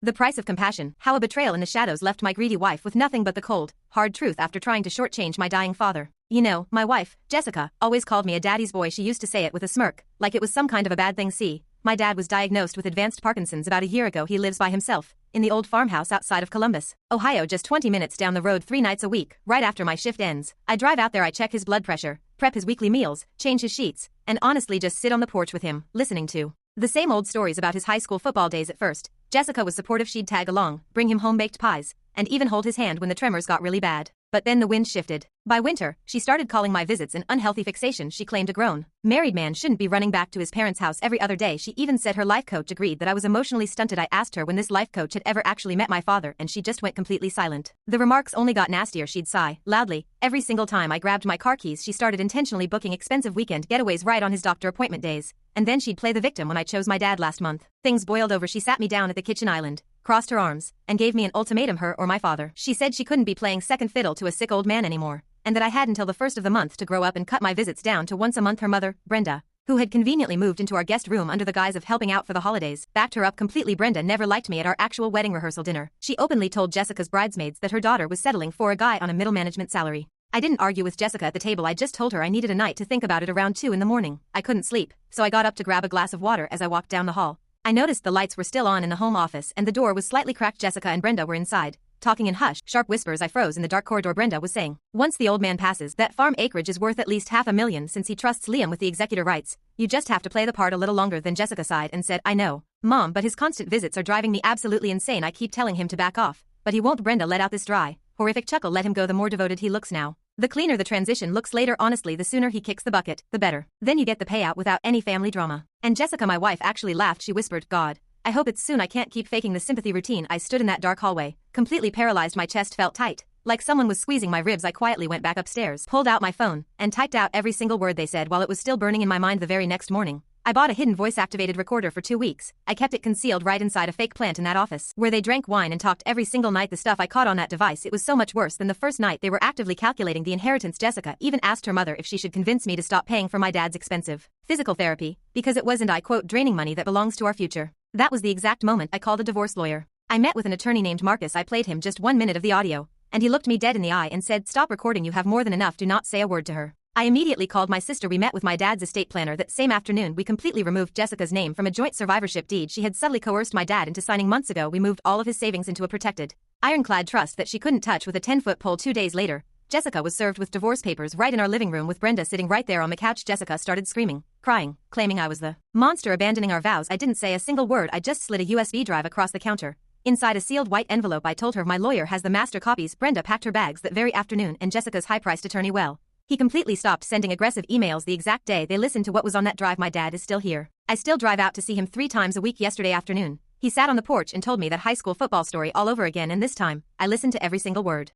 The price of compassion, how a betrayal in the shadows left my greedy wife with nothing but the cold, hard truth after trying to shortchange my dying father. You know, my wife, Jessica, always called me a daddy's boy. She used to say it with a smirk, like it was some kind of a bad thing. See, my dad was diagnosed with advanced Parkinson's about a year ago. He lives by himself, in the old farmhouse outside of Columbus, Ohio, just 20 minutes down the road 3 nights a week. Right after my shift ends, I drive out there, I check his blood pressure, prep his weekly meals, change his sheets, and honestly just sit on the porch with him, listening to the same old stories about his high school football days. At first, Jessica was supportive. She'd tag along, bring him home baked pies, and even hold his hand when the tremors got really bad. But then the wind shifted. By winter, she started calling my visits an unhealthy fixation. She claimed a grown, married man shouldn't be running back to his parents' house every other day. She even said her life coach agreed that I was emotionally stunted. I asked her when this life coach had ever actually met my father, and she just went completely silent. The remarks only got nastier. She'd sigh, loudly, every single time I grabbed my car keys. She started intentionally booking expensive weekend getaways right on his doctor appointment days. And then she'd play the victim when I chose my dad last month. Things boiled over. She sat me down at the kitchen island, crossed her arms, and gave me an ultimatum, her or my father. She said she couldn't be playing second fiddle to a sick old man anymore, and that I had until the first of the month to grow up and cut my visits down to once a month. Her mother, Brenda, who had conveniently moved into our guest room under the guise of helping out for the holidays, backed her up completely. Brenda never liked me at our actual wedding rehearsal dinner. She openly told Jessica's bridesmaids that her daughter was settling for a guy on a middle management salary. I didn't argue with Jessica at the table. I just told her I needed a night to think about it. Around 2 in the morning, I couldn't sleep, so I got up to grab a glass of water. As I walked down the hall, I noticed the lights were still on in the home office and the door was slightly cracked. Jessica and Brenda were inside, talking in hushed, sharp whispers. I froze in the dark corridor. Brenda was saying, "Once the old man passes, that farm acreage is worth at least $500,000 since he trusts Liam with the executor rights. You just have to play the part a little longer." Then Jessica sighed and said, "I know, Mom, but his constant visits are driving me absolutely insane. I keep telling him to back off, but he won't." Brenda let out this dry, horrific chuckle. "Let him go. The more devoted he looks now, the cleaner the transition looks later. Honestly, the sooner he kicks the bucket, the better. Then you get the payout without any family drama." And Jessica, my wife, actually laughed. She whispered, "God, I hope it's soon. I can't keep faking the sympathy routine." I stood in that dark hallway, completely paralyzed. My chest felt tight, like someone was squeezing my ribs. I quietly went back upstairs, pulled out my phone, and typed out every single word they said while it was still burning in my mind. The very next morning, I bought a hidden voice-activated recorder for 2 weeks. I kept it concealed right inside a fake plant in that office, where they drank wine and talked every single night. The stuff I caught on that device, it was so much worse than the first night. They were actively calculating the inheritance. Jessica even asked her mother if she should convince me to stop paying for my dad's expensive physical therapy, because it wasn't, I quote, "draining money that belongs to our future." That was the exact moment I called a divorce lawyer. I met with an attorney named Marcus. I played him just 1 minute of the audio, and he looked me dead in the eye and said, "Stop recording. You have more than enough. Do not say a word to her." I immediately called my sister. We met with my dad's estate planner that same afternoon. We completely removed Jessica's name from a joint survivorship deed she had subtly coerced my dad into signing months ago. We moved all of his savings into a protected, ironclad trust that she couldn't touch with a 10-foot pole. 2 days later, Jessica was served with divorce papers right in our living room with Brenda sitting right there on the couch. Jessica started screaming, crying, claiming I was the monster abandoning our vows. I didn't say a single word. I just slid a USB drive across the counter. Inside a sealed white envelope, I told her my lawyer has the master copies. Brenda packed her bags that very afternoon, and Jessica's high-priced attorney, well, he completely stopped sending aggressive emails the exact day they listened to what was on that drive. My dad is still here. I still drive out to see him 3 times a week. Yesterday afternoon, he sat on the porch and told me that high school football story all over again, and this time, I listened to every single word.